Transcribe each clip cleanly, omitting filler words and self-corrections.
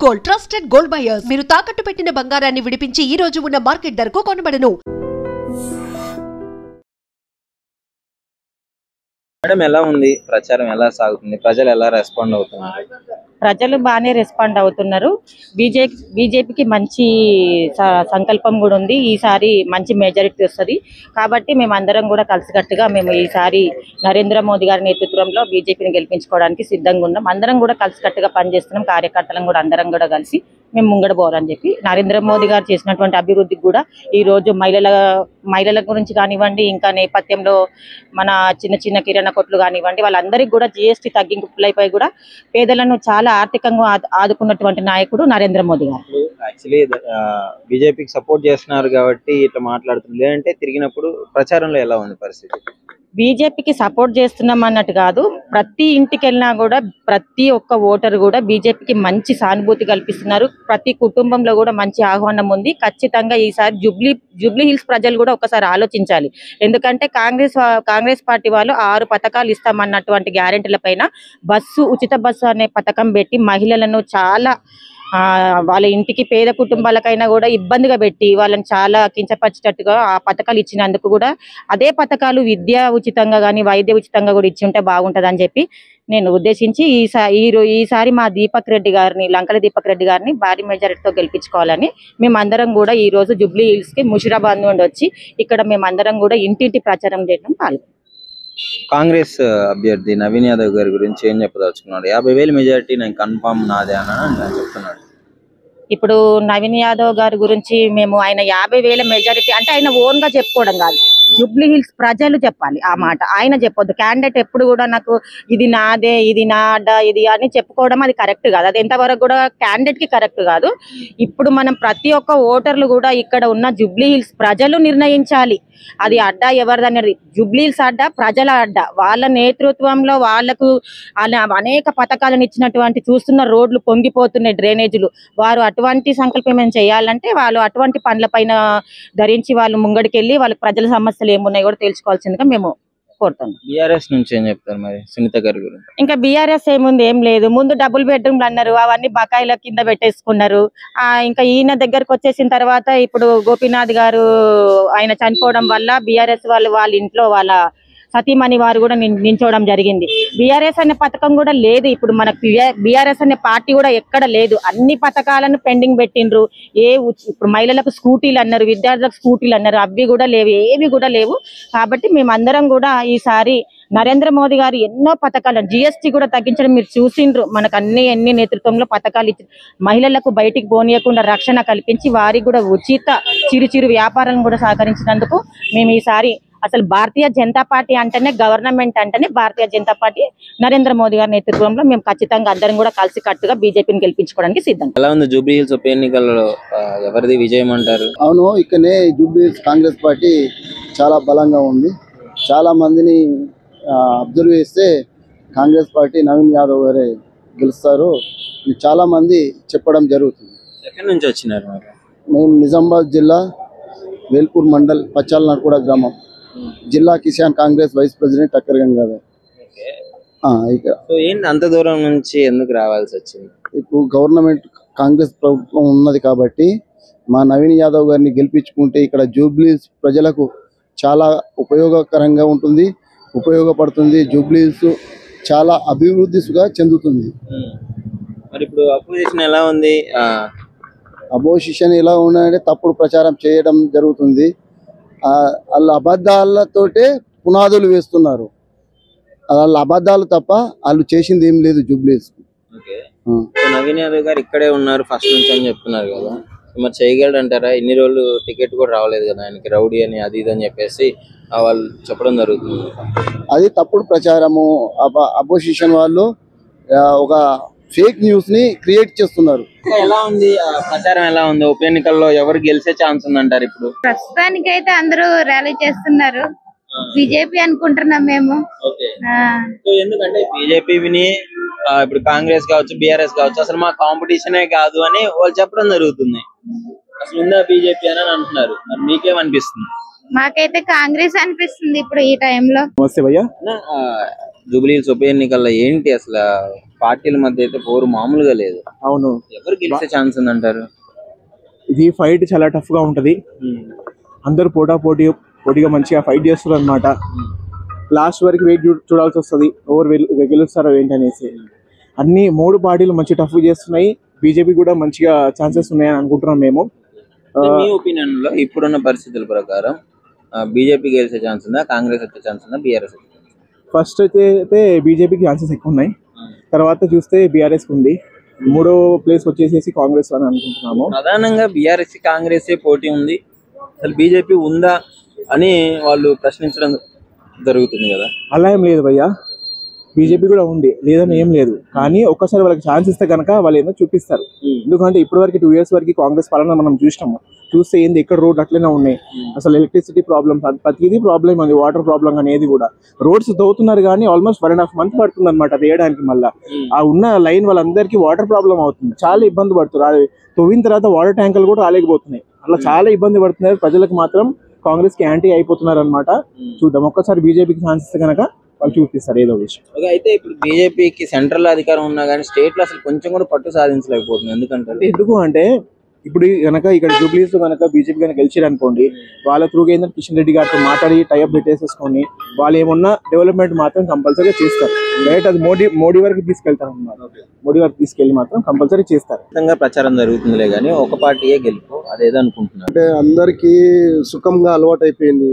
Gold trusted gold buyers మీరు తాకట్టు పెట్టిన బంగారాన్ని విడిపించి ఈ రోజు ఉన్న మార్కెట్ ధరకు కొనబడను. మేడం ఎలా ఉంది ప్రచారం, ఎలా సాగుతుంది, ప్రజలు ఎలా రెస్పాండ్ అవుతున్నారు? ప్రజలు బాగానే రెస్పాండ్ అవుతున్నారు. బీజేపీకి మంచి సంకల్పం కూడా ఉంది. ఈసారి మంచి మెజారిటీ వస్తుంది కాబట్టి మేమందరం కూడా కలిసికట్టుగా మేము ఈసారి నరేంద్ర మోదీ గారి నేతృత్వంలో బీజేపీని గెలిపించుకోవడానికి సిద్ధంగా ఉన్నాం. అందరం కూడా కలిసికట్టుగా పనిచేస్తున్నాం. కార్యకర్తలను కూడా అందరం కూడా కలిసి మేము ముంగడ పోవాలని చెప్పి నరేంద్ర మోదీ గారు చేసినటువంటి అభివృద్ధికి కూడా ఈరోజు మహిళల గురించి కానివ్వండి, ఇంకా నేపథ్యంలో మన చిన్న చిన్న కిరాణా కొట్లు కానివ్వండి, వాళ్ళందరికీ కూడా జీఎస్టీ తగ్గింపులపై కూడా పేదలను చాలా ఆర్థికంగా ఆదుకున్నటువంటి నాయకుడు నరేంద్ర మోదీ గారు. యాక్చువల్లీ బీజేపీకి సపోర్ట్ చేస్తున్నారు కాబట్టి ఇట్లా మాట్లాడుతున్నారు, లేదంటే తిరిగినప్పుడు ప్రచారంలో ఎలా ఉంది పరిస్థితి? బీజేపీకి సపోర్ట్ చేస్తున్నాం అన్నట్టు కాదు, ప్రతి ఇంటికి వెళ్ళినా కూడా ప్రతి ఒక్క ఓటర్ కూడా బీజేపీకి మంచి సానుభూతి కల్పిస్తున్నారు. ప్రతి కుటుంబంలో కూడా మంచి ఆహ్వానం ఉంది. ఖచ్చితంగా ఈసారి జూబ్లీ హిల్స్ ప్రజలు కూడా ఒకసారి ఆలోచించాలి. ఎందుకంటే కాంగ్రెస్ పార్టీ వాళ్ళు 6 పథకాలు ఇస్తామన్నటువంటి గ్యారెంటీల పైన ఉచిత బస్సు అనే పథకం పెట్టి మహిళలను చాలా వాళ్ళ ఇంటికి పేద కుటుంబాలకైనా కూడా ఇబ్బందిగా పెట్టి వాళ్ళని చాలా కించపరిచేటట్టుగా ఆ పథకాలు ఇచ్చినందుకు కూడా అదే పథకాలు విద్య ఉచితంగా కానీ వైద్య ఉచితంగా కూడా ఇచ్చి ఉంటే బాగుంటుంది అని చెప్పి నేను ఉద్దేశించి ఈసారి మా లంకల దీపక్ రెడ్డి గారిని భారీ మెజారిటీతో గెలిపించుకోవాలని మేమందరం కూడా ఈ రోజు జూబ్లీ హిల్స్ కి ముషిరాబాద్ నుండి వచ్చి ఇక్కడ మేమందరం కూడా ఇంటింటి ప్రచారం చేయడం పాల్గొన్నాం. కాంగ్రెస్ అభ్యర్థి నవీన్ యాదవ్ గారి గురించి ఏం చెప్పదలుచుకున్నాడు? 50,000 మెజారిటీ నేను కన్ఫర్మ్ నాదే అని చెప్తున్నాడు. ఇప్పుడు నవీన్ యాదవ్ గారి గురించి మేము ఆయన 50,000 మెజారిటీ అంటే ఆయన ఓన్ గా చెప్పుకోవడం కాదు, జూబ్లీ హిల్స్ ప్రజలు చెప్పాలి ఆ మాట. ఆయన చెప్పొద్దు. క్యాండిడేట్ ఎప్పుడు కూడా నాకు ఇది నాదే, ఇది నా అడ్డా, ఇది అని చెప్పుకోవడం అది కరెక్ట్ కాదు. అది ఎంతవరకు కూడా క్యాండిడేట్ కి కరెక్ట్ కాదు. ఇప్పుడు మనం ప్రతి ఒక్క ఓటర్లు కూడా ఇక్కడ ఉన్న జూబ్లీ హిల్స్ ప్రజలు నిర్ణయించాలి అది అడ్డా ఎవరిదనేది. జూబ్లీ హిల్స్ అడ్డా ప్రజల అడ్డా. వాళ్ళ నేతృత్వంలో వాళ్లకు అనేక పథకాలను ఇచ్చినటువంటి చూస్తున్న రోడ్లు పొంగిపోతున్నాయి, డ్రైనేజీలు. వారు అటువంటి సంకల్పం చేయాలంటే వాళ్ళు అటువంటి పనుల పైన ధరించి వాళ్ళు ముంగడికెళ్ళి వాళ్ళ ప్రజల సమస్యలు ఏమున్నాయో కూడా తెలుసుకోవాల్సిందిగా మేము కోరుతున్నాం. బీఆర్ఎస్ నుంచి ఏం చెప్తారు మరి సునీత గారి గురించి? ఇంకా బీఆర్ఎస్ ఏముంది, ఏం లేదు. ముందు డబుల్ బెడ్రూమ్లు అన్నారు, అవన్నీ బకాయిల కింద పెట్టేసుకున్నారు. ఇంకా ఈయన దగ్గరకు వచ్చేసిన తర్వాత ఇప్పుడు గోపీనాథ్ గారు ఆయన చనిపోవడం వల్ల బీఆర్ఎస్ వాళ్ళ ఇంట్లో వాళ్ళ సతీమణి వారు కూడా నించోవడం జరిగింది. బీఆర్ఎస్ అనే పథకం కూడా లేదు. ఇప్పుడు మనకు బీఆర్ఎస్ అనే పార్టీ కూడా ఎక్కడ లేదు. అన్ని పథకాలను పెండింగ్ పెట్టిండ్రు. ఇప్పుడు మహిళలకు స్కూటీలు అన్నారు, విద్యార్థులకు స్కూటీలు అన్నారు, అవి కూడా లేవు, ఏవి కూడా లేవు. కాబట్టి మేమందరం కూడా ఈసారి నరేంద్ర మోదీ గారు ఎన్నో పథకాలు, జీఎస్టీ కూడా తగ్గించడం మీరు చూసిండ్రు. మనకు ఎన్ని నేతృత్వంలో పథకాలు ఇచ్చి మహిళలకు బయటికి పోనీయకుండా రక్షణ కల్పించి వారికి కూడా ఉచిత చిరు వ్యాపారాలను కూడా సహకరించినందుకు మేము ఈసారి అసలు భారతీయ జనతా పార్టీ అంటేనే, గవర్నమెంట్ అంటేనే భారతీయ జనతా పార్టీ, నరేంద్ర మోదీ గారి నేతృత్వంలో మేము ఖచ్చితంగా అందరం కూడా కలిసి కట్టుగా బీజేపీని గెలిపించుకోవడానికి సిద్ధం. ఎలా ఉంది జూబ్లీ హిల్స్ ఉప ఎన్నికల్లో ఎవరిది విజయం అంటారు? అవును, ఇక్కడనే జూబ్లీ హిల్స్ కాంగ్రెస్ పార్టీ చాలా బలంగా ఉంది. చాలా మందిని అబ్జర్వ్ చేస్తే కాంగ్రెస్ పార్టీ నవీన్ యాదవ్ గారే గెలుస్తారు చాలా మంది చెప్పడం జరుగుతుంది. ఎక్కడి నుంచి వచ్చినారు? మేము నిజామాబాద్ జిల్లా వేల్పూర్ మండల్ పచ్చాలనర్కూడ గ్రామం, జిల్లా కిసాన్ కాంగ్రెస్ వైస్ ప్రెసిడెంట్ టక్కర్ గంగాధర్. ఏంటి అంత దూరం నుంచి ఎందుకు రావాల్సి వచ్చింది? ఇప్పుడు గవర్నమెంట్ కాంగ్రెస్ ప్రభుత్వం ఉన్నది కాబట్టి మా నవీన్ యాదవ్ గారిని గెలిపించుకుంటే ఇక్కడ జూబ్లీ ప్రజలకు చాలా ఉపయోగకరంగా ఉంటుంది, ఉపయోగపడుతుంది. జూబ్లీ హిల్స్ చాలా అభివృద్ధిగా చెందుతుంది. మరి ఇప్పుడు అపోజిషన్ ఎలా ఉంది? అపోజిషన్ ఎలా ఉన్నాయంటే తప్పుడు ప్రచారం చేయడం జరుగుతుంది. వాళ్ళ అబద్ధాలతోటే పునాదులు వేస్తున్నారు. వాళ్ళ అబద్ధాలు తప్ప వాళ్ళు చేసింది ఏం లేదు జూబ్లీ హిల్స్. నవీన్ యాదవ్ గారు ఇక్కడే ఉన్నారు ఫస్ట్ నుంచి అని చెప్తున్నారు కదా, మరి చేయగలడు అంటారా? ఇన్ని రోజులు టికెట్ కూడా రావలేదు కదా ఆయనకి, రౌడీ అని అది ఇది అని చెప్పేసి వాళ్ళు చెప్పడం జరుగుతుంది. అది తప్పుడు ప్రచారము. అపోజిషన్ వాళ్ళు ఒక ఫేక్ న్యూస్ ని క్రియేట్ చేస్తున్నారు. ఎలా ఉంది ప్రచారం, ఎలా ఉంది? ఉప ఎన్నికల్లో ఎవరు గెలిచే ఛాన్స్ ఉందంటారు? ఇప్పుడు ప్రస్తుతానికి అయితే అందరూ ర్యాలీ చేస్తున్నారు. బీజేపీ అనుకుంటున్నాం మేము. ఎందుకంటే బీజేపీని ఇప్పుడు కాంగ్రెస్ కావచ్చు, బీఆర్ఎస్ కావచ్చు, అసలు మా కాంపిటీషనే కాదు అని వాళ్ళు చెప్పడం జరుగుతుంది. అసలు ఉందా బీజేపీ అని అంటున్నారు. మీకేమనిపిస్తుంది? మాకైతే కాంగ్రెస్ అనిపిస్తుంది ఇప్పుడు ఈ టైంలో. జూబ్లీ హిల్స్ ఉప ఎన్నికల్లో ఏంటి అసలు పార్టీల మధ్య అయితే పోరు మామూలుగా లేదు. అవును, ఎవరు గెలిచే ఛాన్స్ ఉందంటారు? ఇది ఫైట్ చాలా టఫ్ గా ఉంటది. అందరూ పోటీగా మంచిగా ఫైట్ చేస్తారు అనమాట. లాస్ట్ వరకు వెయిట్ చూడాల్సి వస్తుంది ఎవరు గెలుస్తారో ఏంటనేసి. అన్ని 3 పార్టీలు మంచి టఫ్ చేస్తున్నాయి. బీజేపీ కూడా మంచిగా ఛాన్సెస్ ఉన్నాయని అనుకుంటున్నాం మేము. మీ ఒపీనియన్ లో ఇప్పుడున్న పరిస్థితుల ప్రకారం బీజేపీ గెలిచే ఛాన్స్ ఉందా, కాంగ్రెస్ వచ్చే ఛాన్స్ ఉందా, బీఆర్ఎస్? ఫస్ట్ అయితే బీజేపీకి ఛాన్సెస్ ఎక్కువ ఉన్నాయి. తర్వాత చూస్తే బీఆర్ఎస్ ఉంది. 3వ ప్లేస్ వచ్చేసి కాంగ్రెస్ అని అనుకుంటున్నాము. ప్రధానంగా బీఆర్ఎస్ కాంగ్రెస్ పోటీ ఉంది, అసలు బీజేపీ ఉందా అని వాళ్ళు ప్రశ్నించడం జరుగుతుంది కదా. అలా ఏం లేదు భయ్యా, బీజేపీ కూడా ఉంది, లేదని ఏం లేదు. కానీ ఒక్కసారి వాళ్ళకి ఛాన్స్ ఇస్తే కనుక వాళ్ళు ఏదో చూపిస్తారు. ఎందుకంటే ఇప్పటి వరకు 2 years వరకు కాంగ్రెస్ పాలన మనం చూసినాము. చూస్తే ఏంది ఎక్కడ రోడ్ అట్లనే ఉన్నాయి. అసలు ఎలక్ట్రిసిటీ ప్రాబ్లమ్, ప్రతిదీ ప్రాబ్లం ఉంది. వాటర్ ప్రాబ్లం అనేది కూడా రోడ్స్ తవ్వుతున్నారు కానీ ఆల్మోస్ట్ 1.5 months పడుతుంది అనమాట అది వేయడానికి. మళ్ళీ ఆ ఉన్న లైన్ వాళ్ళందరికీ వాటర్ ప్రాబ్లం అవుతుంది, చాలా ఇబ్బంది పడుతున్నారు. తవ్విన తర్వాత వాటర్ ట్యాంకులు కూడా రాలేకపోతున్నాయి. అలా చాలా ఇబ్బంది పడుతున్నారు. ప్రజలకు మాత్రం కాంగ్రెస్ కి యాంటీ అయిపోతున్నారు అనమాట. చూద్దాం, ఒక్కసారి బీజేపీకి ఛాన్స్ ఇస్తే కనుక వాళ్ళు చూపిస్తారు ఏదో విషయం. అయితే ఇప్పుడు బీజేపీకి సెంట్రల్ అధికారం ఉన్నా కానీ స్టేట్ లో అసలు కొంచెం కూడా పట్టు సాధించలేకపోతుంది. ఎందుకంటే ఇప్పుడు కనుక ఇక్కడ జూబ్లీస్ కనుక బీజేపీ కనుక గెలిచారు అనుకోండి, వాళ్ళ త్రూ ఏంటంటే కిషన్ రెడ్డి గారితో మాట్లాడి టైఅప్ పెట్టేసేసుకొని వాళ్ళు ఏమన్నా డెవలప్మెంట్ మాత్రం కంపల్సరీ చేస్తారు. డైరెక్ట్ అది మోడీ వరకు తీసుకెళ్తారు అన్నమాట. మోడీ వరకు తీసుకెళ్లి మాత్రం కంపల్సరీ చేస్తారు. ప్రచారం జరుగుతుందిలే కానీ ఒక పార్టీయే గెలుపు అదేదో అనుకుంటున్నారు. అంటే అందరికీ సుఖంగా అలవాటు అయిపోయింది.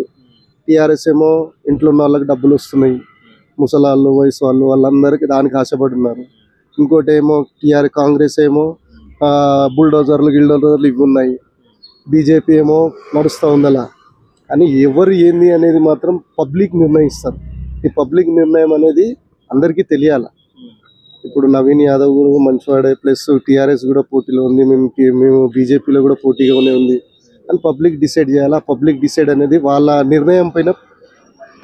టీఆర్ఎస్ ఏమో ఇంట్లో ఉన్న వాళ్ళకి డబ్బులు వస్తున్నాయి, ముసలాళ్ళు వయసు వాళ్ళందరికీ దానికి ఆశపడి ఉన్నారు. ఇంకోటి ఏమో కాంగ్రెస్ ఏమో బుల్డోజర్లు ఇవి ఉన్నాయి. బీజేపీ ఏమో నడుస్తూ ఉంది అలా. అని ఎవరు ఏంది అనేది మాత్రం పబ్లిక్ నిర్ణయిస్తారు. ఈ పబ్లిక్ నిర్ణయం అనేది అందరికీ తెలియాల. ఇప్పుడు నవీన్ యాదవ్ కూడా మంచివాడే, ప్లస్ టీఆర్ఎస్ కూడా పోటీలో ఉంది, మేము బీజేపీలో కూడా పోటీగానే ఉంది అని పబ్లిక్ డిసైడ్ చేయాలి. పబ్లిక్ డిసైడ్ అనేది వాళ్ళ నిర్ణయం పైన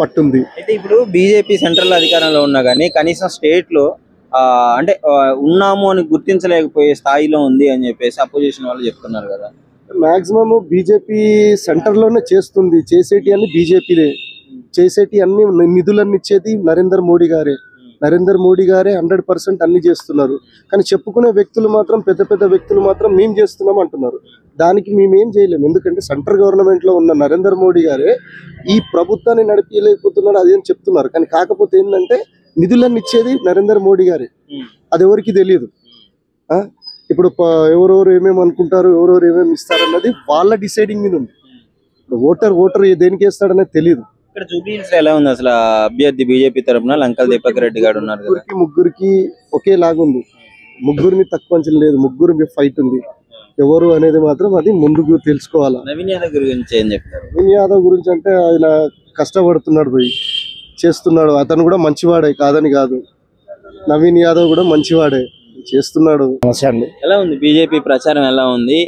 పట్టుంది. అయితే ఇప్పుడు బీజేపీ సెంట్రల్ అధికారంలో ఉన్నా కానీ కనీసం స్టేట్ లో అంటే ఉన్నాము అని గుర్తించలేకపోయే స్థాయిలో ఉంది అని చెప్పేసి అపోజిషన్ వాళ్ళు చెప్తున్నారు కదా. మాక్సిమం బీజేపీ సెంటర్ లోనే చేస్తుంది. చేసేటి అన్ని బీజేపీలే, చేసేటి అన్ని నిధులన్నీ ఇచ్చేది నరేంద్ర మోడీ గారే. 100% అన్ని చేస్తున్నారు. కానీ చెప్పుకునే వ్యక్తులు మాత్రం పెద్ద వ్యక్తులు మాత్రం మేము చేస్తున్నాం అంటున్నారు. దానికి మేమేం చేయలేము. ఎందుకంటే సెంట్రల్ గవర్నమెంట్ లో ఉన్న నరేంద్ర మోడీ గారే ఈ ప్రభుత్వాన్ని నడిపించలేకపోతున్నాడు అదేం చెప్తున్నారు. కానీ కాకపోతే ఏంటంటే నిధులన్నీ ఇచ్చేది నరేంద్ర మోడీ గారే. అది ఎవరికి తెలియదు. ఇప్పుడు ఎవరెవరు ఏమేమి అనుకుంటారు, ఎవరెవరు ఏమేమి ఇస్తారన్నది వాళ్ళ డిసైడింగ్ మీద ఉంది. ఓటర్ దేనికి వేస్తాడనేది తెలియదు. ఇక్కడ జూబ్లీహిల్స్ ఎలా ఉంది అసలు అభ్యర్థి బీజేపీ తరఫున లంకల్ దీపక్ రెడ్డి గారు ఉన్నారు కదా. ముగ్గురికి ఒకేలాగుంది. ముగ్గురిని తక్కువ అంచనా లేదు. ముగ్గురికి ఫైట్ ఉంది. ఎవరు అనేది మాత్రం అది ముందుకు తెలుసుకోవాలా. నవీన్ యాదవ్ గురించి ఏం చెప్తారు? నవీన్ యాదవ్ గురించి అంటే ఆయన కష్టపడుతున్నాడు, పోయి చేస్తున్నాడు. అతను కూడా మంచివాడే, కాదని కాదు. నవీన్ యాదవ్ కూడా మంచివాడే, చేస్తున్నాడు. ఎలా ఉంది బీజేపీ ప్రచారం ఎలా ఉంది?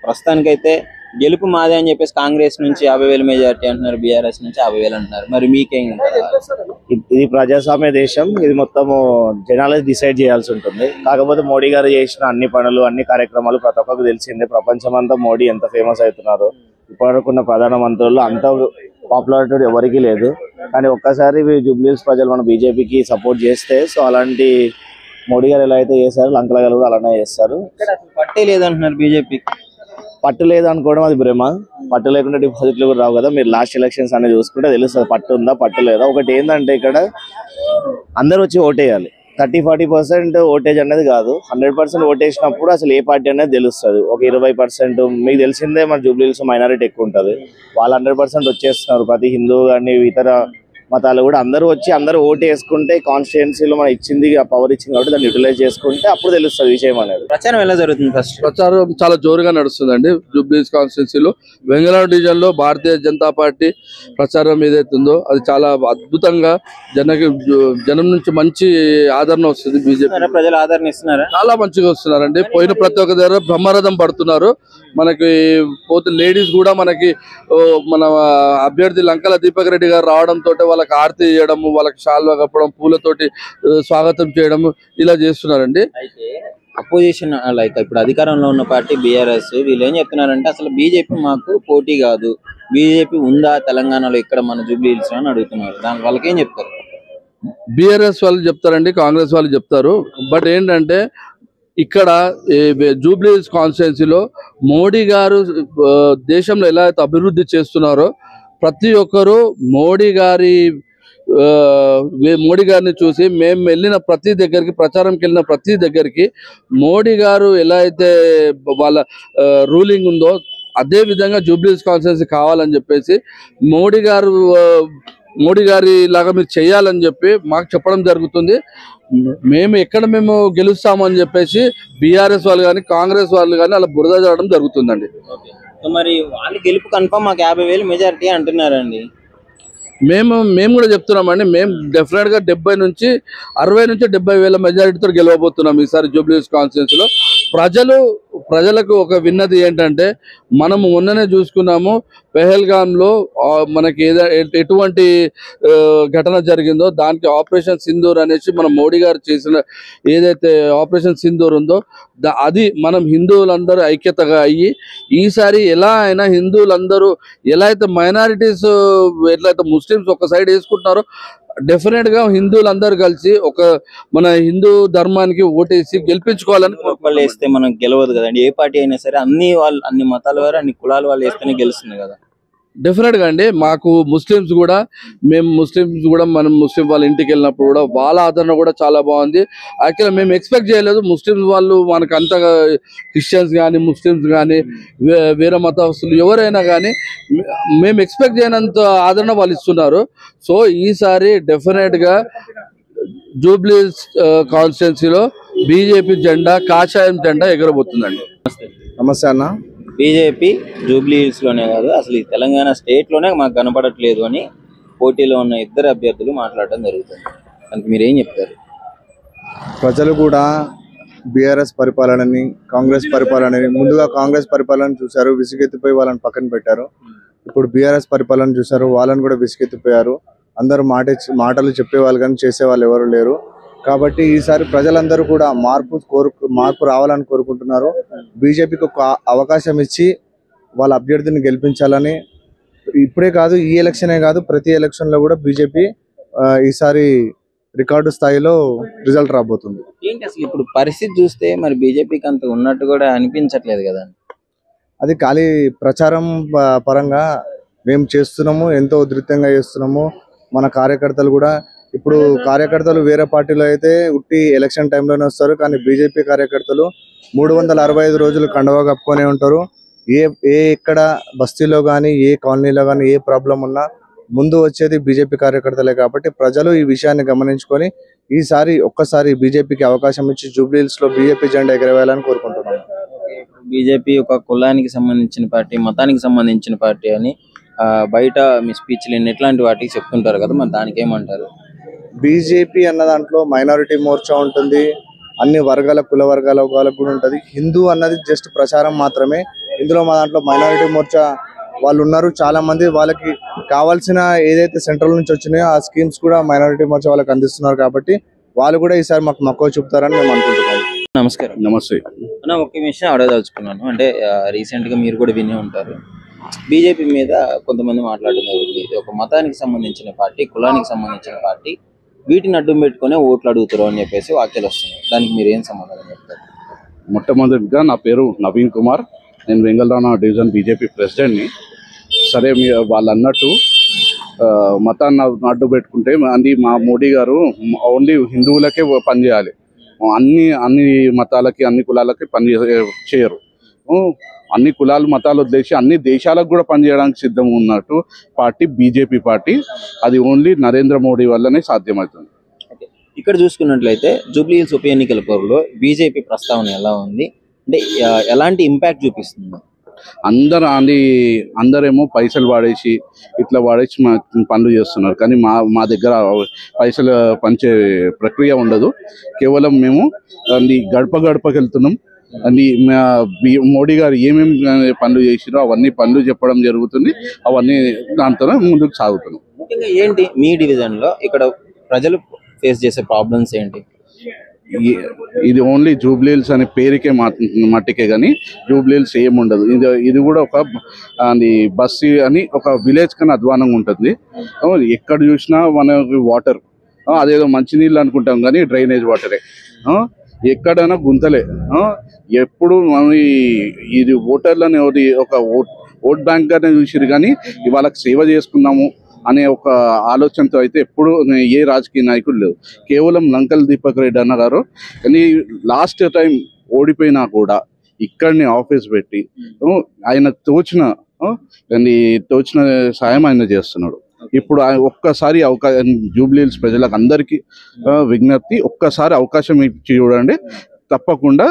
ప్రస్తుతానికైతే గెలుపు మాదే అని చెప్పేసి కాంగ్రెస్ నుంచి 50,000 మెజారిటీ అంటున్నారు, బీఆర్ఎస్ నుంచి 50,000 అంటున్నారు. మరి మీకేం? ఇది ప్రజాస్వామ్య దేశం, ఇది మొత్తము జనాలే డిసైడ్ చేయాల్సి ఉంటుంది. కాకపోతే మోడీ గారు చేసిన అన్ని పనులు, అన్ని కార్యక్రమాలు ప్రతి ఒక్కరికి తెలిసిందే. ప్రపంచమంతా మోడీ ఎంత ఫేమస్ అవుతున్నారు. ఇప్పటివరకున్న ప్రధానమంత్రులు అంత పాపులారిటీ ఎవరికి లేదు. కానీ ఒక్కసారి జూబ్లీహిల్స్ ప్రజలు మన బీజేపీకి సపోర్ట్ చేస్తే, సో అలాంటి మోడీ గారు ఎలా అయితే చేశారు లంకల గారు కూడా అలానే చేస్తారు. పట్టే లేదంటున్నారు బీజేపీ. పట్టు లేదు అనుకోవడం అది భ్రమ. పట్టు లేకుండా డిపాజిట్లు కూడా రావు కదా. మీరు లాస్ట్ ఎలక్షన్స్ అనేది చూసుకుంటే తెలుస్తుంది పట్టు ఉందా పట్టు లేదా. ఒకటి ఏంటంటే ఇక్కడ అందరు వచ్చి ఓటేయాలి. 30-40% ఓటేజ్ అనేది కాదు, 100% ఓటేసినప్పుడు అసలు ఏ పార్టీ అనేది తెలుస్తుంది. ఒక 20% మీకు తెలిసిందే మన జూబ్లీహిల్స్ మైనారిటీ ఎక్కువ ఉంటుంది. వాళ్ళు 100% వచ్చేస్తున్నారు. ప్రతి హిందూ కానీ ఇతర మతాలు కూడా అందరూ వచ్చి అందరూ ఓటు వేసుకుంటే కాన్స్టిట్యుయెన్సీలో మనం ఇచ్చింది పవర్ ఇచ్చింది కాబట్టి దాన్ని యూటిలైజ్ చేసుకుంటే అప్పుడు తెలుస్తుంది విషయం అనేది. ప్రచారం ఎలా జరుగుతుంది? ఫస్ట్ ప్రచారం చాలా జోరుగా నడుస్తుందండి. జూబ్లీహిల్స్ కాన్స్టిట్యున్సీలో వెంగళరావు డివిజన్ లో భారతీయ జనతా పార్టీ ప్రచారం ఏదైతుందో అది చాలా అద్భుతంగా జనం నుంచి మంచి ఆదరణ వస్తుంది. బీజేపీ ప్రజలు ఆదరణ ఇస్తున్నారా? చాలా మంచిగా వస్తున్నారండి. పోయిన ప్రతి ఒక్క దగ్గర బ్రహ్మరథం పడుతున్నారు. మనకి పోతే లేడీస్ కూడా మనకి మన అభ్యర్థి లంకల దీపక్ రెడ్డి గారు రావడంతో వాళ్ళకి ఆరతి చేయడం, వాళ్ళకి షాల్వా కప్పడం, పూలతోటి స్వాగతం చేయడం ఇలా చేస్తున్నారండి. అయితే అపోజిషన్ లైక్ ఇప్పుడు అధికారంలో ఉన్న పార్టీ బీఆర్ఎస్ వీళ్ళు ఏం చెప్తున్నారంటే అసలు బీజేపీ మాకు పోటీ కాదు, బీజేపీ ఉందా తెలంగాణలో ఇక్కడ మన జూబ్లీహిల్స్ అని అడుగుతున్నారు. దాని వాళ్ళకి ఏం చెప్తారు? బీఆర్ఎస్ వాళ్ళు చెప్తారండి, కాంగ్రెస్ వాళ్ళు చెప్తారు. బట్ ఏంటంటే ఇక్కడ జూబ్లీ హిల్స్ కాన్స్టిట్యున్సీలో మోడీ గారు దేశంలో ఎలా అయితే అభివృద్ధి చేస్తున్నారో ప్రతి ఒక్కరూ మోడీ గారిని చూసి మేము వెళ్ళిన ప్రతి దగ్గరికి, ప్రచారంకి వెళ్ళిన ప్రతి దగ్గరికి మోడీ గారు ఎలా అయితే వాళ్ళ రూలింగ్ ఉందో అదే విధంగా జూబ్లీ హిల్స్ కాన్స్టిట్యున్సీ కావాలని చెప్పేసి మోడీ గారి లాగా మీరు చేయాలని చెప్పి మాకు చెప్పడం జరుగుతుంది. మేము గెలుస్తామని చెప్పేసి బీఆర్ఎస్ వాళ్ళు కానీ కాంగ్రెస్ వాళ్ళు కానీ అలా బురద జరగడం జరుగుతుందండి. మరి వాళ్ళు గెలుపు కన్ఫర్మ్ మాకు 50,000 మెజారిటీ అంటున్నారండి. మేము కూడా చెప్తున్నామండి. మేము డెఫినెట్ గా 60 నుంచి 70,000 మెజారిటీతో గెలవబోతున్నాం ఈసారి జూబ్లీ హిల్స్ కాన్స్టిట్యున్సీలో. ప్రజలకు ఒక విన్నతి ఏంటంటే, మనము మొన్ననే చూసుకున్నాము పెహల్గామ్ లో మనకి ఎటువంటి ఘటన జరిగిందో దానికి ఆపరేషన్ సింధూర్ అనేసి మన మోడీ గారు చేసిన ఏదైతే ఆపరేషన్ సింధూర్ ఉందో అది మనం హిందువులందరూ ఐక్యతగా అయ్యి ఈసారి ఎలా అయినా హిందువులందరూ ఎలా అయితే మైనారిటీస్ ఎట్లయితే ముస్లిమ్స్ ఒక సైడ్ వేసుకుంటున్నారో డెఫినెట్ గా హిందువులందరూ కలిసి ఒక మన హిందూ ధర్మానికి ఓటేసి గెలిపించుకోవాలని. వాళ్ళు వేస్తే మనం గెలవదు కదండి. ఏ పార్టీ అయినా సరే అన్ని మతాల వారు అన్ని కులాల వాళ్ళు వేస్తేనే గెలుస్తుంది కదా. డెఫినెట్ గా అండి. మనం ముస్లిం వాళ్ళ ఇంటికి వెళ్ళినప్పుడు కూడా వాళ్ళ ఆదరణ కూడా చాలా బాగుంది. యాక్చువల్గా మేము ఎక్స్పెక్ట్ చేయలేదు ముస్లిమ్స్ వాళ్ళు మనకు అంతగా, క్రిస్టియన్స్ కానీ ముస్లిమ్స్ కానీ వేరే మతస్థులు ఎవరైనా కానీ మేము ఎక్స్పెక్ట్ చేయనంత ఆదరణ వాళ్ళు ఇస్తున్నారు. సో ఈసారి డెఫినెట్ గా జూబ్లీ హిల్స్ కాన్స్టిట్యున్సీలో బీజేపీ జెండా, కాషాయం జెండా ఎగరబోతుందండి. నమస్తే అన్న. బీజేపీ జూబ్లీ హిల్స్ లోనే కాదు అసలు ఈ తెలంగాణ స్టేట్ లోనే మాకు కనపడట్లేదు అని పోటీలో ఉన్న ఇద్దరు అభ్యర్థులు మాట్లాడడం జరుగుతుంది. దానికి మీరేం చెప్తారు? ప్రజలు కూడా బీఆర్ఎస్ పరిపాలనని, కాంగ్రెస్ పరిపాలనని, ముందుగా కాంగ్రెస్ పరిపాలన చూశారు, విసిగెత్తిపోయి వాళ్ళని పక్కన పెట్టారు. ఇప్పుడు బీఆర్ఎస్ పరిపాలన చూశారు, వాళ్ళని కూడా విసిగెత్తిపోయారు. అందరూ మాటలు చెప్పేవాళ్ళు కానీ చేసేవాళ్ళు ఎవరు లేరు. కాబట్టి ఈసారి ప్రజలందరూ కూడా మార్పు రావాలని కోరుకుంటున్నారు. బీజేపీకి ఒక అవకాశం ఇచ్చి వాళ్ళ అభ్యర్థిని గెలిపించాలని, ఇప్పుడే కాదు ఈ ఎలక్షనే కాదు ప్రతి ఎలక్షన్ లో కూడా బీజేపీ ఈసారి రికార్డు స్థాయిలో రిజల్ట్ రాబోతుంది. ఏంటి అసలు ఇప్పుడు పరిస్థితి చూస్తే మరి బీజేపీకి అంత ఉన్నట్టు కూడా అనిపించట్లేదు కదా. అది ఖాళీ ప్రచారం పరంగా మేము చేస్తున్నాము, ఎంతో ఉధృతంగా చేస్తున్నాము. మన కార్యకర్తలు కూడా ఇప్పుడు కార్యకర్తలు వేరే పార్టీలో అయితే ఉట్టి ఎలక్షన్ టైంలోనే వస్తారు, కానీ బీజేపీ కార్యకర్తలు 365 రోజులు కండవా కప్పుకొనే ఉంటారు. ఎక్కడ బస్తీలో కానీ ఏ కాలనీలో కానీ ఏ ప్రాబ్లం ఉన్నా ముందు వచ్చేది బీజేపీ కార్యకర్తలే. కాబట్టి ప్రజలు ఈ విషయాన్ని గమనించుకొని ఈసారి ఒక్కసారి బీజేపీకి అవకాశం ఇచ్చి జూబ్లీ హిల్స్ లో బీజేపీ జెండా ఎగరవేయాలని కోరుకుంటున్నాను. బీజేపీ ఒక కులానికి సంబంధించిన పార్టీ, మతానికి సంబంధించిన పార్టీ అని బయట మీ స్పీచ్లు ఎట్లాంటి వాటికి చెప్తుంటారు కదా, మరి దానికి ఏమంటారు? బీజేపీ అన్న దాంట్లో మైనారిటీ మోర్చా ఉంటుంది, అన్ని వర్గాల కుల వర్గాల వాళ్ళకు కూడా ఉంటుంది. హిందూ అన్నది జస్ట్ ప్రచారం మాత్రమే. ఇందులో మా దాంట్లో మైనారిటీ మోర్చా వాళ్ళు ఉన్నారు చాలా మంది. వాళ్ళకి కావాల్సిన ఏదైతే సెంట్రల్ నుంచి వచ్చినాయో ఆ స్కీమ్స్ కూడా మైనారిటీ మోర్చా వాళ్ళకి అందిస్తున్నారు. కాబట్టి వాళ్ళు కూడా ఈసారి మాకు మక్కువ చూపుతారని మేము అనుకుంటున్నాం. నమస్కారం. నమస్తే అన్న, ఒక విషయం అడగదలుచుకున్నాను. అంటే రీసెంట్ గా మీరు కూడా వినే ఉంటారు, బీజేపీ మీద కొంతమంది మాట్లాడడం జరుగుతుంది. ఇది ఒక మతానికి సంబంధించిన పార్టీ, కులానికి సంబంధించిన పార్టీ, వీటిని అడ్డం పెట్టుకునే ఓట్లు అడుగుతారు అని చెప్పేసి వార్తలు వస్తున్నాయి. దానికి మీరు ఏం సమాధానం చెప్తారు? మొట్టమొదటిగా నా పేరు నవీన్ కుమార్, నేను వెంగళరావు డివిజన్ బీజేపీ ప్రెసిడెంట్ని. సరే, వాళ్ళు అన్నట్టు మతాన్ని అడ్డు పెట్టుకుంటే మా మోడీ గారు ఓన్లీ హిందువులకే పనిచేయాలి, అన్ని మతాలకి అన్ని కులాలకి పని చేయరు. అన్ని కులాలు మతాలు వదిలేసి అన్ని దేశాలకు కూడా పనిచేయడానికి సిద్ధంగా ఉన్నట్టు పార్టీ బీజేపీ పార్టీ. అది ఓన్లీ నరేంద్ర మోడీ వల్లనే సాధ్యమవుతుంది. ఇక్కడ చూసుకున్నట్లయితే జూబ్లీ హిల్స్ ఉప ఎన్నికల పోరులో బీజేపీ ప్రస్తావన ఎలా ఉంది, అంటే ఎలాంటి ఇంపాక్ట్ చూపిస్తుంది? అందరేమో పైసలు వాడేసి పనులు చేస్తున్నారు, కానీ మా దగ్గర పైసలు పంచే ప్రక్రియ ఉండదు. కేవలం మేము గడపకి వెళ్తున్నాం. మోడీ గారు ఏమేమి పనులు చేసిరో అవన్నీ పనులు చెప్పడం జరుగుతుంది. అవన్నీ దాంతోనే ముందుకు సాగుతున్నాం. ముఖ్యంగా ఏంటి మీ డివిజన్ లో ఇక్కడ ప్రజలు ఫేస్ చేసే ప్రాబ్లమ్స్ ఏంటి? ఇది ఓన్లీ జూబ్లీ హిల్స్ అనే పేరుకే మట్టికే కానీ జూబ్లీ హిల్స్ ఏముండదు. ఇది కూడా ఒక బస్సు అని ఒక విలేజ్ కన్నా అధ్వానంగా ఉంటుంది. ఎక్కడ చూసినా మనకి వాటర్ అదేదో మంచినీళ్ళు అనుకుంటాం కానీ డ్రైనేజ్ వాటరే. ఎక్కడైనా గుంతలే. ఎప్పుడు ఇది ఓటర్లని ఒక ఓట్ బ్యాంక్ గానే చూసిరు కానీ వాళ్ళకి సేవ చేసుకున్నాము అనే ఒక ఆలోచనతో అయితే ఎప్పుడు ఏ రాజకీయ నాయకుడు లేవు. కేవలం లంకల దీపక్ రెడ్డి అన్న గారు కానీ లాస్ట్ టైం ఓడిపోయినా కూడా ఇక్కడనే ఆఫీస్ పెట్టి ఆయన తోచిన సాయం ఆయన చేస్తున్నాడు. ఇప్పుడు ఒక్కసారి అవకాశం జూబ్లీహిల్స్ ప్రజలకు అందరికీ విజ్ఞప్తి, ఒక్కసారి అవకాశం ఇచ్చి చూడండి. తప్పకుండా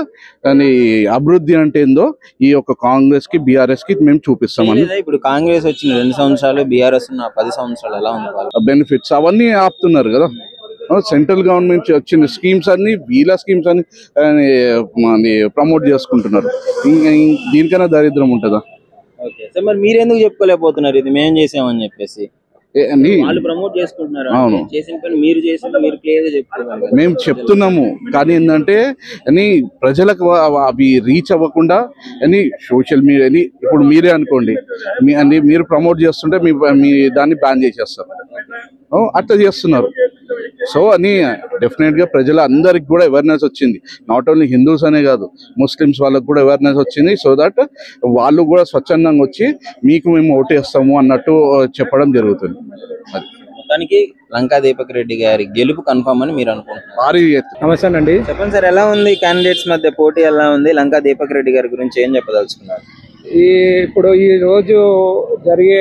దాని అభివృద్ధి అంటే ఏందో ఈ యొక్క కాంగ్రెస్ కి బీఆర్ఎస్ కి మేము చూపిస్తామని. ఇప్పుడు కాంగ్రెస్ వచ్చిన 2 సంవత్సరాలు, బీఆర్ఎస్ ఉన్న 10 సంవత్సరాలు ఎలా ఉంది? బెనిఫిట్స్ అవన్నీ ఆపుతున్నారు కదా. సెంట్రల్ గవర్నమెంట్ వచ్చిన స్కీమ్స్ అన్ని వీళ్ళ స్కీమ్స్ అన్ని ప్రమోట్ చేసుకుంటున్నారు. దీనికన్నా దరిద్రం ఉంటుందా? మరి మీరు ఎందుకు చెప్పుకోలేకపోతున్నారు ఇది మేము చేసామని చెప్పేసి? వాళ్ళు ప్రమోట్ చేసుకుంటున్నారు. అవును, చేసిన పని మీరు చేసిన మీరు క్లియర్ గా చెప్తున్నారు. మేము చెప్తున్నాము కానీ ఏంటంటే అని ప్రజలకు అవి రీచ్ అవ్వకుండా అని సోషల్ మీడియాని ఇప్పుడు మీరే అనుకోండి, మీరు ప్రమోట్ చేస్తుంటే మీ దాన్ని బ్యాన్ చేసేస్తారు. అట్లా చేస్తున్నారు. సో అని డెఫినెట్ గా ప్రజల అందరికి కూడా అవేర్నెస్ వచ్చింది. నాట్ ఓన్లీ హిందూస్ అనే కాదు, ముస్లిమ్స్ వాళ్ళకి కూడా అవేర్నెస్ వచ్చింది. సో దట్ వాళ్ళు కూడా స్వచ్ఛందంగా వచ్చి మీకు మేము ఓటేస్తాము అన్నట్టు చెప్పడం జరుగుతుంది. మొత్తానికి లంకా దీపక్ రెడ్డి గారి గెలుపు కన్ఫర్మ్ అని మీరు అనుకుంటున్నారు? నమస్తే అండి. చెప్పండి సార్, ఎలా ఉంది క్యాండిడేట్స్ మధ్య పోటీ, ఎలా ఉంది? లంకా దీపక్ రెడ్డి గారి గురించి ఏం చెప్పదలుచుకున్నారు? ఇప్పుడు ఈ రోజు జరిగే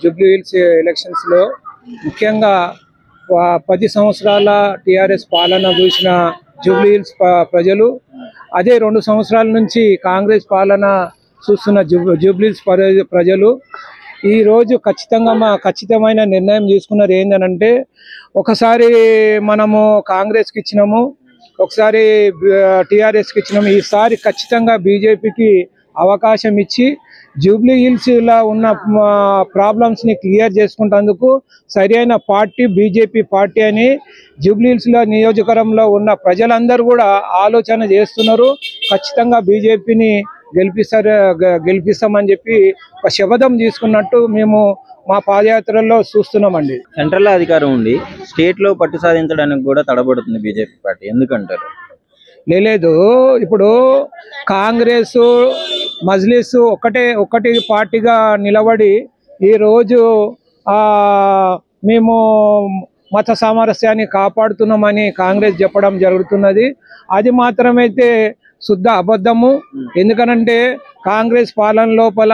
జూబ్లీహిల్స్ ఎలక్షన్స్ లో ముఖ్యంగా 10 సంవత్సరాల టిఆర్ఎస్ పాలన చూసిన జూబ్లీహిల్స్ ప్రజలు, అదే 2 సంవత్సరాల నుంచి కాంగ్రెస్ పాలన చూస్తున్న జూబ్లీహిల్స్ ప్రజలు ఈ రోజు ఖచ్చితమైన నిర్ణయం తీసుకున్నారు. ఏంటంటే ఒకసారి మనము కాంగ్రెస్కి ఇచ్చినాము, ఒకసారి టిఆర్ఎస్కి ఇచ్చినాము. ఈసారి ఖచ్చితంగా బీజేపీకి అవకాశం ఇచ్చి జూబ్లీహిల్స్ లో ఉన్న ప్రాబ్లమ్స్ ని క్లియర్ చేసుకుంటేందుకు సరైన పార్టీ బీజేపీ పార్టీ అని జూబ్లీహిల్స్ లో నియోజకవర్గంలో ఉన్న ప్రజలందరూ కూడా ఆలోచన చేస్తున్నారు. ఖచ్చితంగా బీజేపీని గెలిపిస్తామని చెప్పి ఒక శపథం తీసుకున్నట్టు మేము మా పాదయాత్రలో చూస్తున్నామండి. సెంట్రల్ అధికారం ఉండి స్టేట్ లో పట్టు సాధించడానికి కూడా తడబడుతుంది బీజేపీ పార్టీ, ఎందుకంటారు? లేదు, ఇప్పుడు కాంగ్రెస్ మజ్లిస్ ఒకటి పార్టీగా నిలబడి ఈరోజు మేము మత సామరస్యాన్ని కాపాడుతున్నామని కాంగ్రెస్ చెప్పడం జరుగుతున్నది. అది మాత్రమైతే శుద్ధ అబద్ధము. ఎందుకనంటే కాంగ్రెస్ పాలన లోపల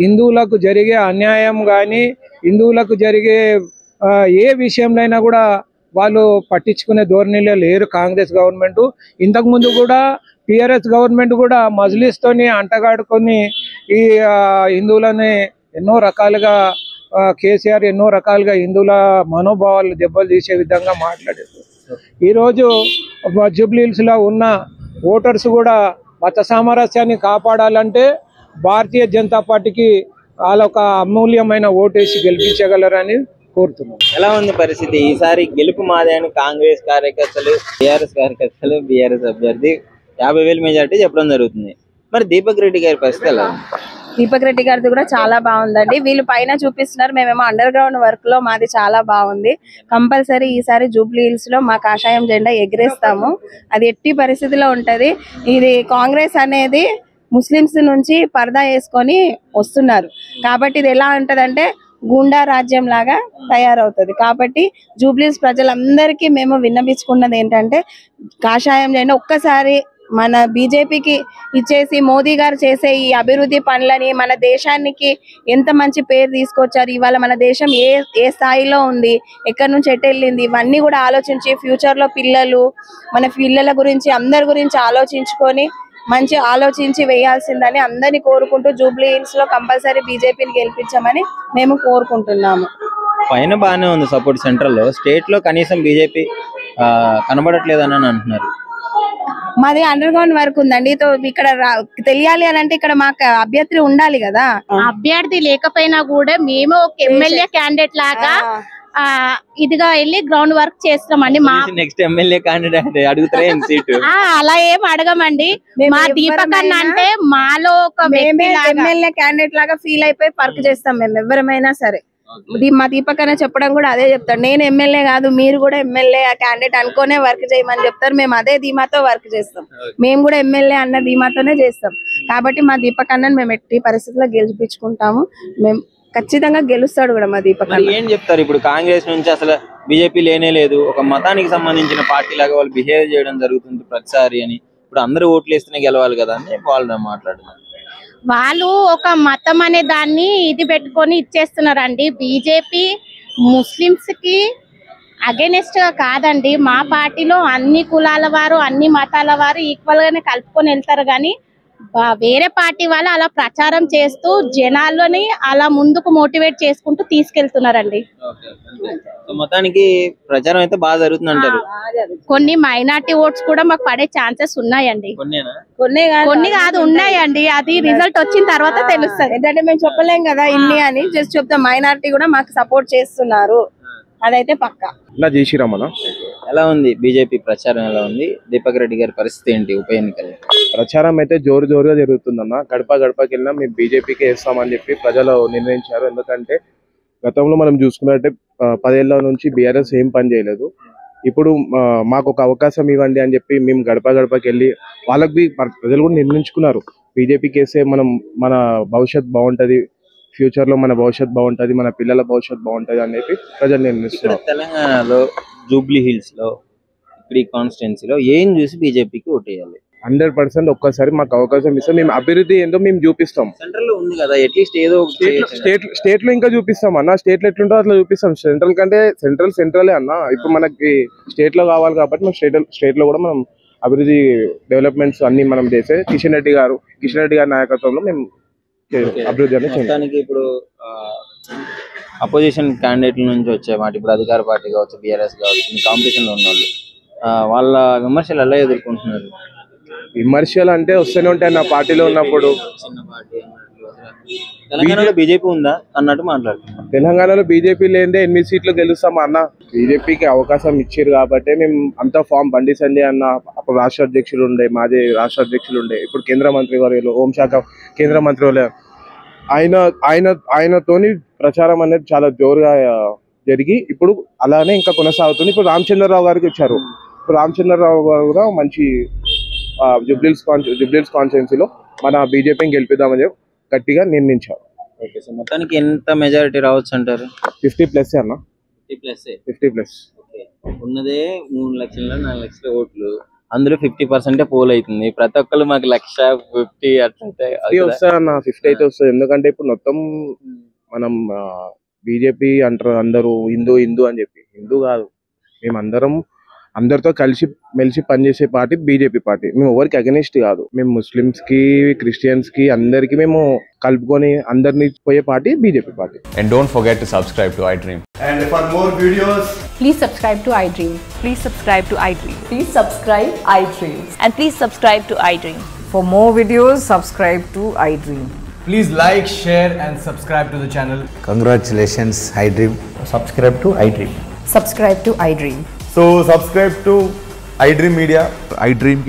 హిందువులకు జరిగే అన్యాయం కానీ హిందువులకు జరిగే ఏ విషయంలో కూడా వాళ్ళు పట్టించుకునే ధోరణిలో లేరు కాంగ్రెస్ గవర్నమెంట్. ఇంతకుముందు కూడా టిఆర్ఎస్ గవర్నమెంట్ కూడా మజ్లిస్ తోని అంటగాడుకొని ఈ హిందువులని ఎన్నో రకాలుగా కేసీఆర్ ఎన్నో రకాలుగా హిందువుల మనోభావాలు దెబ్బలు తీసే విధంగా మాట్లాడారు. ఈరోజు జూబ్లీహిల్స్ లో ఉన్న ఓటర్స్ కూడా మత సామరస్యాన్ని కాపాడాలంటే భారతీయ జనతా పార్టీకి వాళ్ళొక అమూల్యమైన ఓటేసి గెలిపించగలరని కోరుతున్నాం. ఎలా ఉంది పరిస్థితి? ఈసారి గెలుపు మాదే అని కాంగ్రెస్ కార్యకర్తలు, టీఆర్ఎస్ కార్యకర్తలు, బీఆర్ఎస్ అభ్యర్థి 50,000 మెజార్టీ చెప్పడం జరుగుతుంది. మరి దీపక్ రెడ్డి గారి పరిస్థితి ఎలా ఉంది? దీపక్ రెడ్డి గారిది కూడా చాలా బాగుందండి. వీళ్ళు పైన చూపిస్తున్నారు, మేమేమో అండర్ గ్రౌండ్ వర్క్ లో మాది చాలా బాగుంది. కంపల్సరీ ఈసారి జూబ్లీహిల్స్ లో మా కాషాయం జెండా ఎగిరేస్తాము. అది ఎట్టి పరిస్థితిలో ఉంటది. ఇది కాంగ్రెస్ అనేది ముస్లింస్ నుంచి పరదా వేసుకొని వస్తున్నారు కాబట్టి ఇది ఎలా ఉంటదంటే గూండా రాజ్యం లాగా తయారవుతుంది. కాబట్టి జూబ్లీహిల్స్ ప్రజలందరికీ మేము విన్నపించుకున్నది ఏంటంటే కాషాయం జెండా ఒక్కసారి మన బీజేపీకి ఇచ్చేసి మోదీ గారు చేసే ఈ అభివృద్ధి పనులని మన దేశానికి ఎంత మంచి పేరు తీసుకొచ్చారు, ఇవాళ మన దేశం ఏ స్థాయిలో ఉంది, ఎక్కడి నుంచి ఎటు వెళ్ళింది, ఇవన్నీ కూడా ఆలోచించి ఫ్యూచర్ లో మన పిల్లల గురించి అందరి గురించి ఆలోచించుకొని మంచి ఆలోచించి వేయాల్సిందని అందరినీ కోరుకుంటూ జూబ్లీహిల్స్ లో కంపల్సరీ బీజేపీని గెలిపించమని మేము కోరుకుంటున్నాము. పైన బాగానే ఉంది సపోర్ట్ సెంట్రల్ లో, స్టేట్ లో కనీసం బీజేపీ కనబడట్లేదని అంటున్నారు. మాది అండర్ గ్రౌండ్ వర్క్ ఉందండి. ఇక్కడ తెలియాలి అని అంటే ఇక్కడ మాకు అభ్యర్థి ఉండాలి కదా. అభ్యర్థి లేకపోయినా కూడా మేము ఒక ఎమ్మెల్యే క్యాండిడేట్ లాగా ఇదిగా వెళ్ళి గ్రౌండ్ వర్క్ చేస్తామండి. నెక్స్ట్ ఎమ్మెల్యే క్యాండిడేట్ అడుగుతారే సీటు? అలా ఏం అడగమండి. మా దీపక్ అన్న అంటే మాలో ఒక ఎమ్మెల్యే క్యాండిడేట్ లాగా ఫీల్ అయిపోయి వర్క్ చేస్తాం మేము ఎవరమైనా సరే. మా దీపక్ అన్న చెప్పడం కూడా అదే చెప్తాడు. నేను ఎమ్మెల్యే కాదు, మీరు కూడా ఎమ్మెల్యే క్యాండిడేట్ అనుకోనే వర్క్ చేయమని చెప్తారు. మేము అదే ధీమాతో వర్క్ చేస్తాం. మేము కూడా ఎమ్మెల్యే అన్న ధీమాతోనే చేస్తాం. కాబట్టి మా దీపక్ అన్నని మేము ఎట్టి పరిస్థితుల్లో గెలిపించుకుంటాము. మేము ఖచ్చితంగా గెలుస్తాడు కూడా మా దీపక్ అన్న. ఏం చెప్తారు ఇప్పుడు కాంగ్రెస్ నుంచి అసలు బీజేపీ లేనే లేదు, ఒక మతానికి సంబంధించిన పార్టీ లాగా వాళ్ళు బిహేవ్ చేయడం జరుగుతుంది ప్రతిసారి అని. ఇప్పుడు అందరూ ఓట్లు వేస్తేనే గెలవాలి కదా అని వాళ్ళు మాట్లాడుతున్నారు. వాళ్ళు ఒక మతం అనే దాన్ని ఇది పెట్టుకొని ఇచ్చేస్తున్నారండి. బీజేపీ ముస్లిమ్స్ కి అగైనెస్ట్ గా కాదండి. మా పార్టీలో అన్ని కులాల వారు అన్ని మతాల వారు ఈక్వల్ గానే కలుపుకొని వెళ్తారు. కానీ వేరే పార్టీ వాళ్ళు అలా ప్రచారం చేస్తూ జనాల్లోని అలా ముందుకు మోటివేట్ చేసుకుంటూ తీసుకెళ్తున్నారండి. మొత్తానికి ప్రచారం అయితే బాగా జరుగుతుంది అంటారు. కొన్ని మైనార్టీ ఓట్స్ కూడా మాకు పడే ఛాన్సెస్ ఉన్నాయండి. కొన్ని కాదు, ఉన్నాయండి. అది రిజల్ట్ వచ్చిన తర్వాత తెలుస్తుంది. ఏంటంటే మేము చెప్పలేం కదా ఇన్ని అని, జస్ట్ చెప్తాం మైనారిటీ కూడా మాకు సపోర్ట్ చేస్తున్నారు, అదైతే పక్కా. జై శ్రీరామ్ అన్న. ఎలా ఉంది బీజేపీ ప్రచారం, ఎలా ఉంది? దీపక్ రెడ్డి గారి పరిస్థితి ఏంటి ఉప ఎన్నికలు? ప్రచారం అయితే జోరుగా జరుగుతుందన్న. గడప గడపకి వెళ్ళినా మేము బీజేపీకి వేస్తామని చెప్పి ప్రజలు నిర్ణయించారు. ఎందుకంటే గతంలో మనం చూసుకున్నట్టే 10 ఏళ్ల నుంచి బీఆర్ఎస్ ఏం పని చేయలేదు. ఇప్పుడు మాకు ఒక అవకాశం ఇవ్వండి అని చెప్పి మేము గడప గడపకి వెళ్ళి వాళ్ళకి ప్రజలు కూడా నిర్ణయించుకున్నారు. బీజేపీకి వేస్తే మన భవిష్యత్ బాగుంటది, ఫ్యూచర్ లో మన భవిష్యత్ బాగుంటది, మన పిల్లల భవిష్యత్ బాగుంటది అని చెప్పి ప్రజలు నిర్ణయిస్తున్నారు. తెలంగాణలో జూబ్లీ హిల్స్ లో ఇప్పుడు ఈ కాన్స్టిట్యున్సీలో ఏం చూసి బీజేపీకి ఓటేయాలి? 100% ఒక్కసారి మాకు అవకాశం ఇస్తాం. మేము అభివృద్ధి ఏందో మేము చూపిస్తాం. సెంట్రల్ లో ఉంది కదా, అట్లీస్ట్ ఏదో స్టేట్ లో ఇంకా చూపిస్తాం అన్న. స్టేట్ లో ఎట్లుంటో అట్లా చూపిస్తాం. సెంట్రల్ కంటే సెంట్రలే అన్న. ఇప్పుడు మనకి స్టేట్ లో కావాలి కాబట్టి మనం స్టేట్ లో కూడా మనం అభివృద్ధి డెవలప్మెంట్స్ అన్ని మనం చేసే కిషన్ రెడ్డి గారి నాయకత్వంలో మేము అభివృద్ధి అనేది. ఇప్పుడు అపోజిషన్ క్యాండిడేట్ల నుంచి వచ్చే మాట, ఇప్పుడు అధికార పార్టీ కావచ్చు, బీఆర్ఎస్ కావచ్చు, కాంపిటీషన్ లో ఉన్న వాళ్ళు వాళ్ళ విమర్శలు ఎలా ఎదుర్కొంటున్నారు? విమర్శలు అంటే వస్తూనే ఉంటాయి నా పార్టీలో ఉన్నప్పుడు. తెలంగాణలో బీజేపీ ఉందా అన్నట్టు మాట్లాడుతున్నాం. తెలంగాణలో బీజేపీ లేదే 8 సీట్లు గెలుస్తాం అన్న. బీజేపీకి అవకాశం ఇచ్చారు కాబట్టి మేము అంతా ఫామ్ బండి సంజయ్ అన్న అప్పుడు రాష్ట్ర అధ్యక్షులు ఉండే, మాజీ రాష్ట్ర అధ్యక్షులు ఉండే, ఇప్పుడు కేంద్ర మంత్రి వారు హోంశాఖ కేంద్ర మంత్రి వాళ్ళు ఆయనతోని ప్రచారం అనేది చాలా జోరుగా జరిగి ఇప్పుడు అలానే ఇంకా కొనసాగుతుంది. ఇప్పుడు రామచంద్రరావు గారికి ఇచ్చారు. ఇప్పుడు రామచంద్రరావు గారు కూడా మంచి జూబ్లీహిల్స్ కాన్స్టిట్యున్సీలో మన బీజేపీని గెలిపిద్దామని గట్టిగా నిర్ణయించారు. మొత్తానికి ఎంత మెజారిటీ రావచ్చు అంటారు? 50+ అన్న. 50+. ఉన్నదే 3 లక్షల 4 లక్షల ఓట్లు, అందులో 50% పోల్ అవుతుంది. ప్రతి ఒక్కరు మాకు 1,50,000 అట్లా వస్తాయి అన్న. 50 అయితే వస్తుంది. ఎందుకంటే ఇప్పుడు మొత్తం మనం బీజేపీ అంటారు అందరూ హిందూ అని చెప్పి. హిందూ కాదు, మేము అందరితో కలిసి మెలిసి పనిచేసే పార్టీ బీజేపీ పార్టీ. మేము ఎవరికి అగెనిస్ట్ కాదు. మేము ముస్లిమ్స్ కి, క్రిస్టియన్స్ కి అందరికి మేము కలుపుకొని అందరినీ పోయే party BJP party. And don't forget to subscribe to iDream. And for more videos, please subscribe to iDream. Please subscribe to iDream. Please subscribe iDream. And please subscribe to iDream. For more videos, subscribe to iDream. please like, share and subscribe to the channel. Congratulations iDream. Subscribe to iDream. Subscribe to iDream. So subscribe to iDream Media. iDream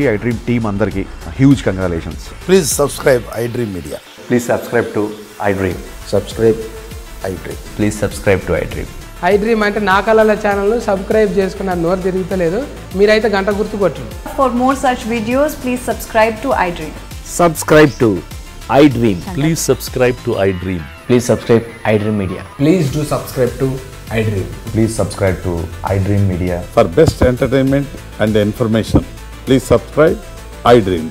team andarki huge congratulations. Please subscribe iDream Media. Please subscribe to iDream. Subscribe iDream. Please subscribe to iDream. iDream అంటే నా కళల channel subscribe చేసుకున్న నోరు తిరుగుతలేదు, మీరైతే గంట గుర్తు కొట్టండి. For more such videos, please subscribe to iDream. Subscribe to iDream. Please subscribe to iDream. Please subscribe iDream Media. Please do subscribe to iDream. Please subscribe to iDream Media. For best entertainment and information, please subscribe iDream.